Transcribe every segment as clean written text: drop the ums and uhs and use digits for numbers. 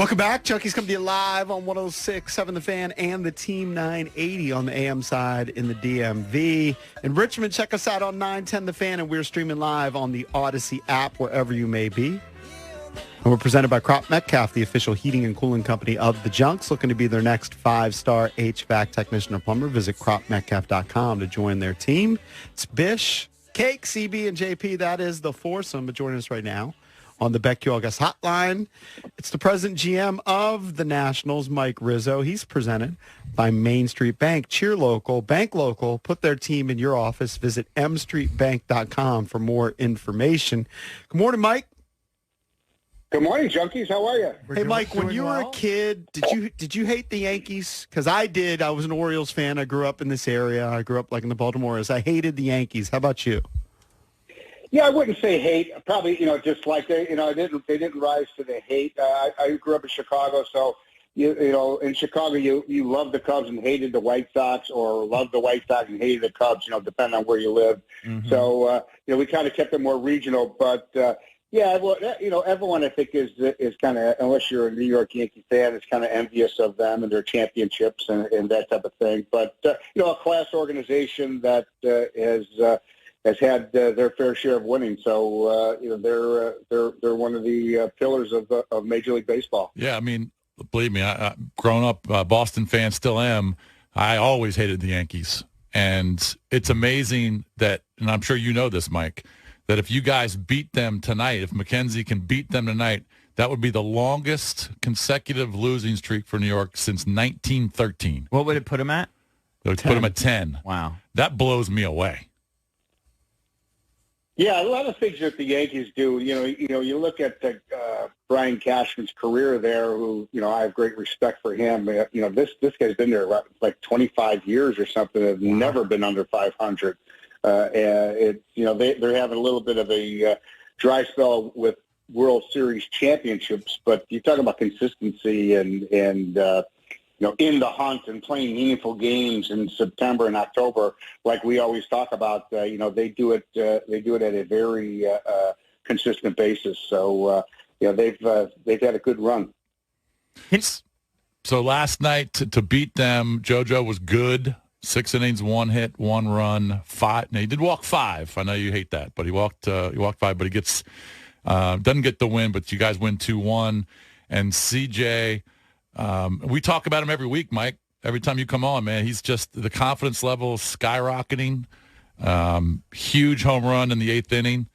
Welcome back. Junkies come to you live on 106.7 The Fan and the Team 980 on the AM side in the DMV. In Richmond, check us out on 910 The Fan, and we're streaming live on the Odyssey app wherever you may be. And we're presented by Crop Metcalf, the official heating and cooling company of the Junks. Looking to be their next 5-star HVAC technician or plumber. Visit cropmetcalf.com to join their team. It's Bish, Cake, CB, and JP. That is the foursome. But joining us right now on the BetQL Guest Hotline, it's the president GM of the Nationals, Mike Rizzo. He's presented by Main Street Bank. Cheer local, bank local. Put their team in your office. Visit mstreetbank.com for more information. Good morning, Mike. Good morning, Junkies. How are you? Hey, Mike, when you were a kid, did you hate the Yankees? Because I did. I was an Orioles fan. I grew up in this area. I grew up like in the Baltimore Orioles. I hated the Yankees. How about you? Yeah, I wouldn't say hate. Probably, just like they didn't rise to the hate. I grew up in Chicago, so in Chicago, you loved the Cubs and hated the White Sox, or loved the White Sox and hated the Cubs. Depending on where you lived. Mm-hmm. So we kind of kept it more regional, but. Yeah, well, everyone I think is kind of, unless you're a New York Yankee fan, is kind of envious of them and their championships and that type of thing. But a class organization that has had their fair share of winning. So they're one of the pillars of Major League Baseball. Yeah, I mean, believe me, I grown up Boston fan, still am. I always hated the Yankees, and it's amazing that, and I'm sure you know this, Mike, that if you guys beat them tonight, if McKenzie can beat them tonight, that would be the longest consecutive losing streak for New York since 1913. What would it put them at? It would put them at 10. Wow. That blows me away. Yeah, a lot of things that the Yankees do. You look at Brian Cashman's career there, who I have great respect for him. This guy's been there like 25 years or something. Have never been under 500. They're having a little bit of a dry spell with World Series championships, but you talk about consistency and in the hunt and playing meaningful games in September and October, like we always talk about. They do it at a very consistent basis. So they've had a good run. So last night to beat them, JoJo was good. 6 innings, 1 hit, 1 run, 5. Now he did walk 5. I know you hate that, but he walked 5. But he gets doesn't get the win. But you guys win 2-1. And CJ, we talk about him every week, Mike. Every time you come on, man, he's just the confidence level is skyrocketing. Huge home run in the 8th inning.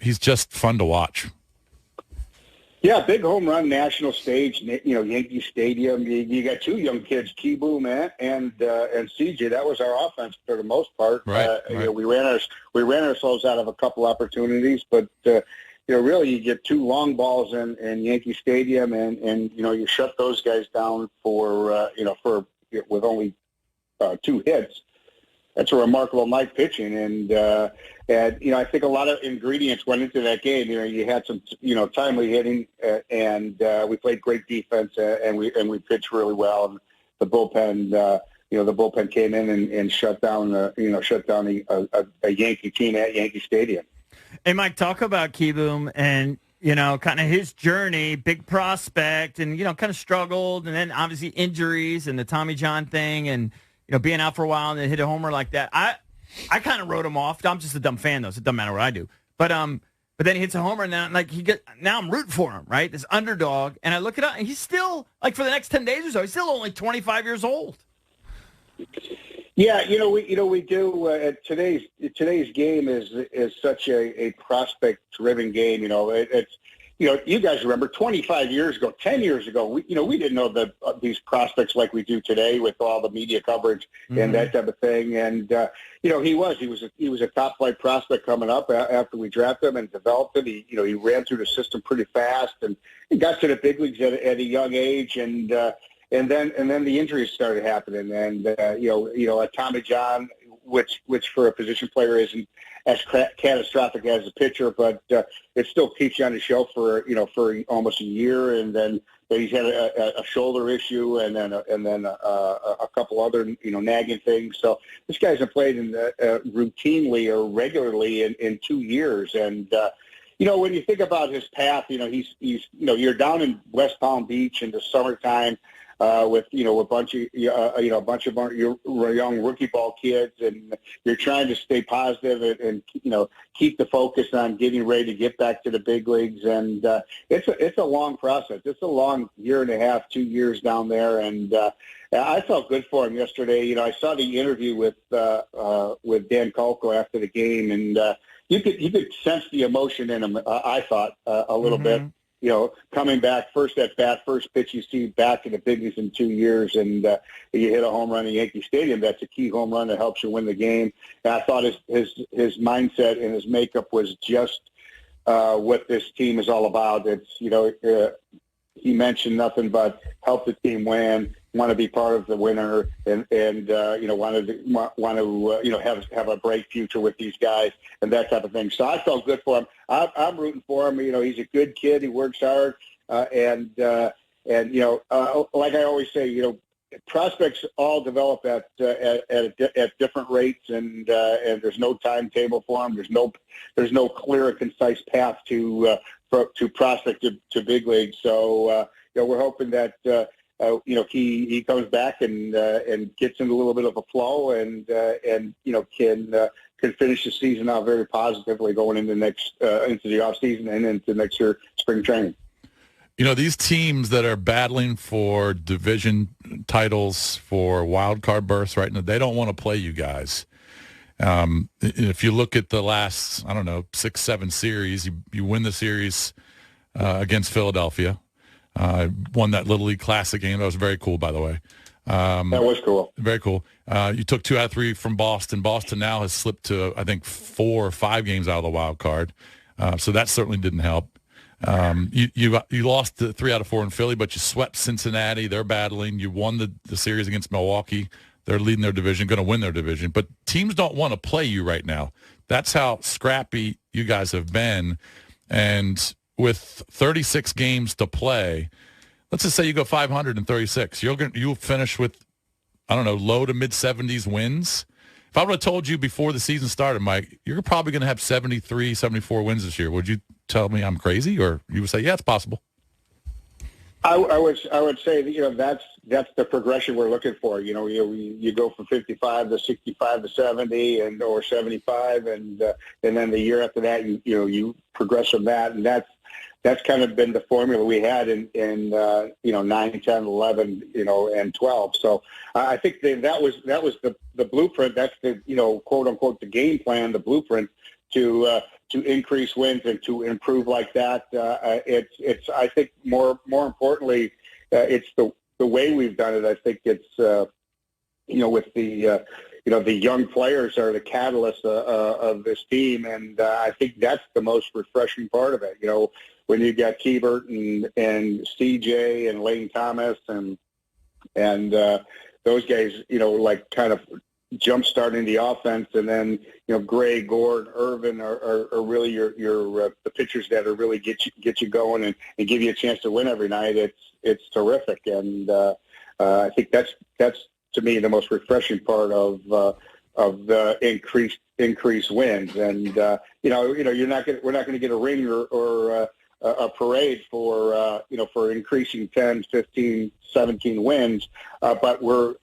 He's just fun to watch. Yeah, big home run, national stage, Yankee Stadium. You got 2 young kids, Kieboom and CJ. That was our offense for the most part. Right. We ran ourselves out of a couple opportunities, but really you get 2 long balls in Yankee Stadium, and you shut those guys down with only 2 hits. That's a remarkable night pitching, and I think a lot of ingredients went into that game. You had some timely hitting, and we played great defense, and we pitched really well. And the bullpen came in and shut down a Yankee team at Yankee Stadium. Hey, Mike, talk about Kieboom and kind of his journey, big prospect, and kind of struggled, and then obviously injuries and the Tommy John thing, and being out for a while and then hit a homer like that. I kind of wrote him off. I'm just a dumb fan, though, so it doesn't matter what I do. But then he hits a homer, and now I'm rooting for him, right? This underdog. And I look it up, and he's still, for the next 10 days or so, he's still only 25 years old. Yeah, we do. Today's game is such a prospect-driven game. It's you guys remember 25 years ago, 10 years ago, we didn't know these prospects like we do today with all the media coverage and that type of thing. And he was a top flight prospect coming up after we drafted him and developed him. He ran through the system pretty fast and got to the big leagues at a young age. And then the injuries started happening. And a Tommy John, which for a position player isn't as catastrophic as a pitcher, but it still keeps you on the shelf for almost a year, and then he's had a shoulder issue, and then a couple other nagging things. So this guy's played routinely or regularly in 2 years, and when you think about his path, he's you're down in West Palm Beach in the summertime with a bunch of your young rookie ball kids, and you're trying to stay positive and keep the focus on getting ready to get back to the big leagues. And it's a long process. It's a long year and a half, 2 years down there, and I felt good for him yesterday. I saw the interview with Dan Kolko after the game, and you could sense the emotion in him. I thought a little bit. Coming back, first at bat, first pitch you see back in the big leagues in 2 years, and you hit a home run in Yankee Stadium. That's a key home run that helps you win the game. And I thought his mindset and his makeup was just what this team is all about. It's he mentioned nothing but help the team win, want to be part of the winner, and want to have a bright future with these guys and that type of thing. So I felt good for him. I'm rooting for him. He's a good kid. He works hard, and like I always say, prospects all develop at different rates, and there's no timetable for them. There's no clear and concise path to prospect to big leagues. So we're hoping that he comes back and gets into a little bit of a flow and can finish the season out very positively going into the off season and into next year spring training. These teams that are battling for division titles, for wild card berths right now, they don't want to play you guys. If you look at the last, 6-7 series, you win the series against Philadelphia. Won that Little League Classic game. That was very cool, by the way. That was cool. Very cool. You took 2 out of 3 from Boston. Boston now has slipped to, I think, 4 or 5 games out of the wild card. So that certainly didn't help. You lost 3 out of 4 in Philly, but you swept Cincinnati. They're battling. You won the series against Milwaukee. They're leading their division, going to win their division. But teams don't want to play you right now. That's how scrappy you guys have been. And with 36 games to play, let's just say you go 536. You'll finish with, low to mid-70s wins. If I would have told you before the season started, Mike, you're probably going to have 73, 74 wins this year, would you tell me I'm crazy, or you would say, yeah, it's possible? I would say that's the progression we're looking for. You go from 55 to 65 to 70 or 75, and then the year after that you progress from that, and that's kind of been the formula we had in 9, 10, 11, and 12. So I think that was the blueprint. That's the quote unquote the game plan, the blueprint to increase wins and to improve like that. It's I think more importantly, it's the way we've done it. I think it's with the the young players are the catalyst of this team, and I think that's the most refreshing part of it. When you got Kiebert and CJ and Lane Thomas and those guys, kind of jump starting the offense, and then Gray, Gord, Irvin are really your the pitchers that are really get you going and give you a chance to win every night. It's terrific, and I think that's to me the most refreshing part of the increased wins. And we're not going to get a ring or a parade for increasing 10, 15, 17 wins, but we're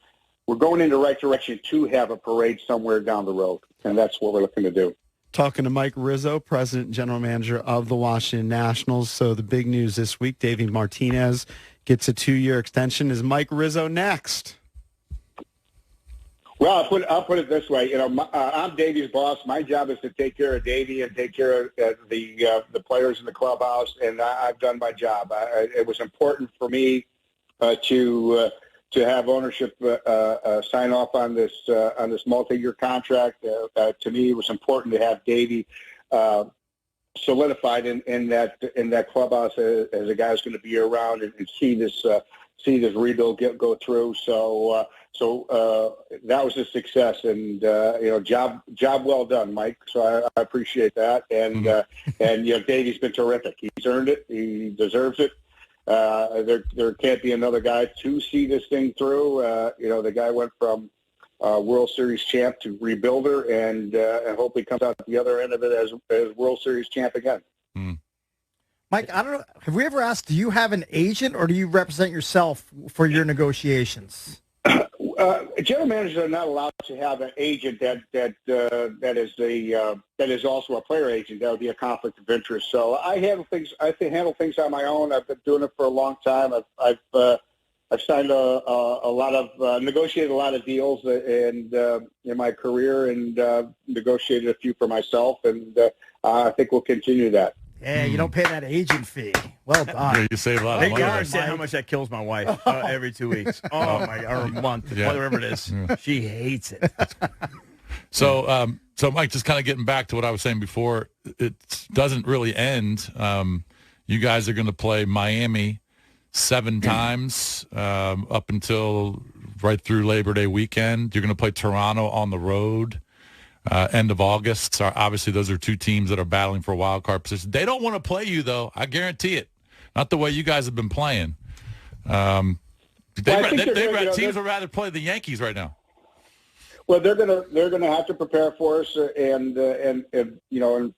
going in the right direction to have a parade somewhere down the road, and that's what we're looking to do. Talking to Mike Rizzo, President and General Manager of the Washington Nationals. So the big news this week, Davey Martinez gets a 2-year extension. Is Mike Rizzo next? Well, I'll put it this way. I'm Davey's boss. My job is to take care of Davey and take care of the players in the clubhouse, and I've done my job. It was important for me to have ownership sign off on this multi-year contract. To me, it was important to have Davey solidified in that clubhouse as a guy who's going to be around and see this rebuild go through. So that was a success, and job well done, Mike. So I appreciate that, and Davey's been terrific. He's earned it. He deserves it. There can't be another guy to see this thing through. The guy went from World Series champ to rebuilder, and hopefully comes out the other end of it as World Series champ again. Mike, I don't know. Have we ever asked, do you have an agent or do you represent yourself for your negotiations? General managers are not allowed to have an agent that is also a player agent. That would be a conflict of interest. So I handle things on my own. I've been doing it for a long time. I've signed a lot of negotiated a lot of deals in my career and negotiated a few for myself, and I think we'll continue that. Yeah, you don't pay that agent fee. Well done. Yeah, you save a lot of You money. understand how much that kills my wife every 2 weeks. Oh my, or a month, whatever it is. She hates it. So Mike, just kind of getting back to what I was saying before, it doesn't really end. You guys are going to play Miami 7 times up until right through Labor Day weekend. You're going to play Toronto on the road end of August. So obviously, those are 2 teams that are battling for a wild card position. They don't want to play you, though. I guarantee it. Not the way you guys have been playing. Teams would rather play the Yankees right now. Well, they're gonna have to prepare for us and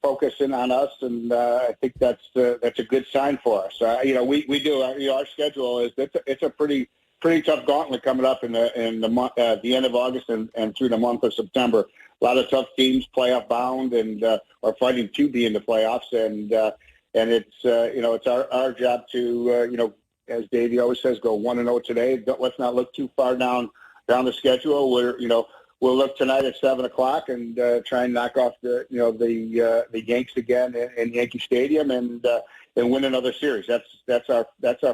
focus in on us, and I think that's a good sign for us. We do our schedule is it's a pretty tough gauntlet coming up in the month the end of August and through the month of September. A lot of tough teams, playoff bound, and are fighting to be in the playoffs, and it's our job to as Davey always says, go 1-0 today. Let's not look too far down the schedule. We'll look tonight at 7:00 and try and knock off the Yanks again in Yankee Stadium and win another series. That's our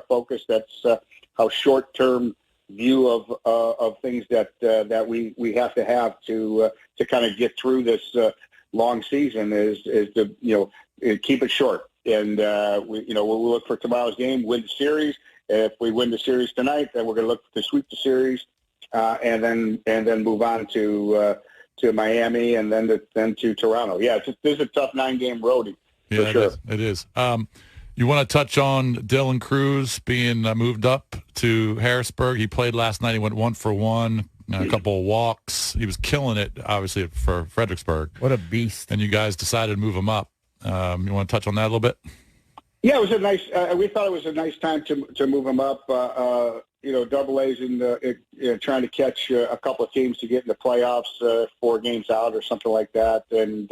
focus. That's how short-term view of things that we have to kind of get through this long season is to keep it short. And we'll look for tomorrow's game, win the series. If we win the series tonight, then we're going to look to sweep the series. And then move on to Miami and then to Toronto. Yeah, this is a tough 9-game roadie for sure. It is. You want to touch on Dylan Cruz being moved up to Harrisburg? He played last night. He went 1 for 1, a couple of walks. He was killing it, obviously, for Fredericksburg. What a beast! And you guys decided to move him up. You want to touch on that a little bit? Yeah, it was a nice. We thought it was a nice time to move him up. Double A's trying to catch a couple of teams to get in the playoffs, 4 games out or something like that. And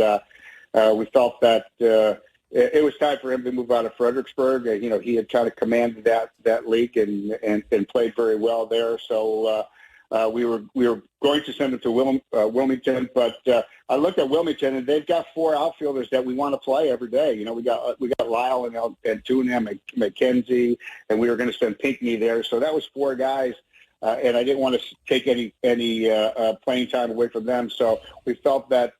we felt that it was time for him to move out of Fredericksburg. He had kind of commanded that league and played very well there. So we were going to send him to Wilmington, but I looked at Wilmington and they've got 4 outfielders that we want to play every day. We got Lyle and Tuna and McKenzie, and we were going to send Pinckney there. So that was 4 guys, and I didn't want to take any playing time away from them. So we felt that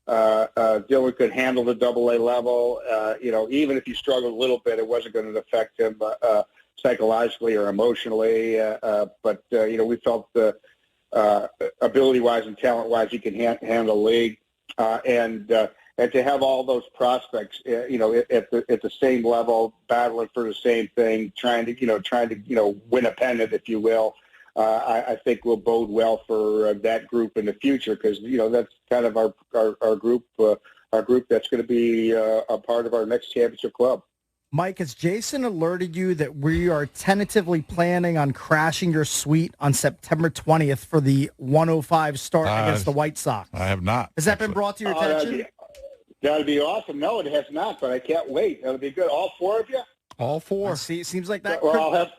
Dylan could handle the Double A level. Even if he struggled a little bit, it wasn't going to affect him psychologically or emotionally. But we felt ability-wise and talent-wise, he can handle the league. And to have all those prospects, at the same level, battling for the same thing, trying to win a pennant, if you will. I think will bode well for that group in the future because that's kind of our group that's going to be a part of our next championship club. Mike, has Jason alerted you that we are tentatively planning on crashing your suite on September 20th for the 105 start against the White Sox? I have not. Has that been brought to your attention? That'd be awesome. No, it has not, but I can't wait. That'll be good. All 4 of you? All 4. See, it seems like that. Well,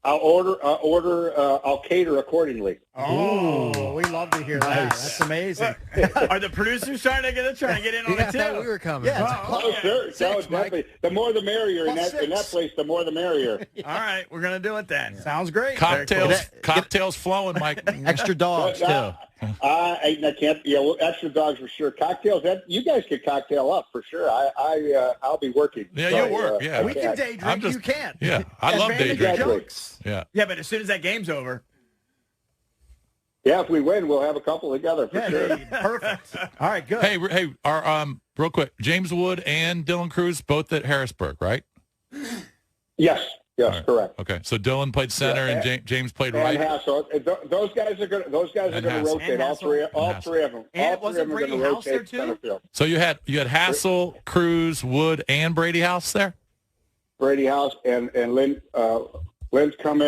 I'll cater accordingly. Oh, we love to hear that. That's amazing. Are the producers trying to get in on it too? We were coming. Yeah, sure. Definitely. The more the merrier. In that place, the more the merrier. All right, we're gonna do it then. Sounds great. Cocktails flowing, Mike. Extra dogs too. I can't. Extra dogs for sure. Cocktails. You guys could cocktail up for sure. I'll be working. Yeah, you'll work. Yeah, we can day drink. You can't. Yeah, I love day drinking. Yeah, but as soon as that game's over. Yeah, if we win, we'll have a couple together for sure. Perfect. All right, good. Hey, our real quick, James Wood and Dylan Cruz both at Harrisburg, right? Yes. Yes, Right. correct. Okay, so Dylan played center and James played And right. Hassel. Those guys are going to rotate. All three of them. And All three wasn't of them are going Brady to House there, rotate too? center field. So you had Hassel, Cruz, Wood, and Brady House there. Brady House and Lindstrom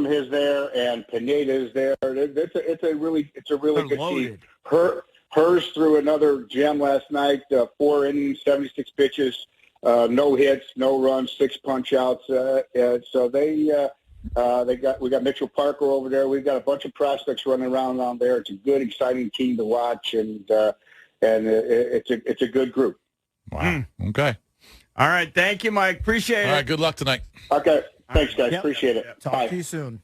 is there, and Pineda is there. It's a really They're good loaded. team. Hers threw another gem last night. 4 innings, 76 pitches, no hits, no runs, 6 punch outs. So we got Mitchell Parker over there. We've got a bunch of prospects running around down there. It's a good, exciting team to watch, and it's a good group. Wow. Okay. All right. Thank you, Mike. Appreciate it. All right. Good luck tonight. Okay. Thanks, guys. Yep. Appreciate it. Talk Bye. to you soon.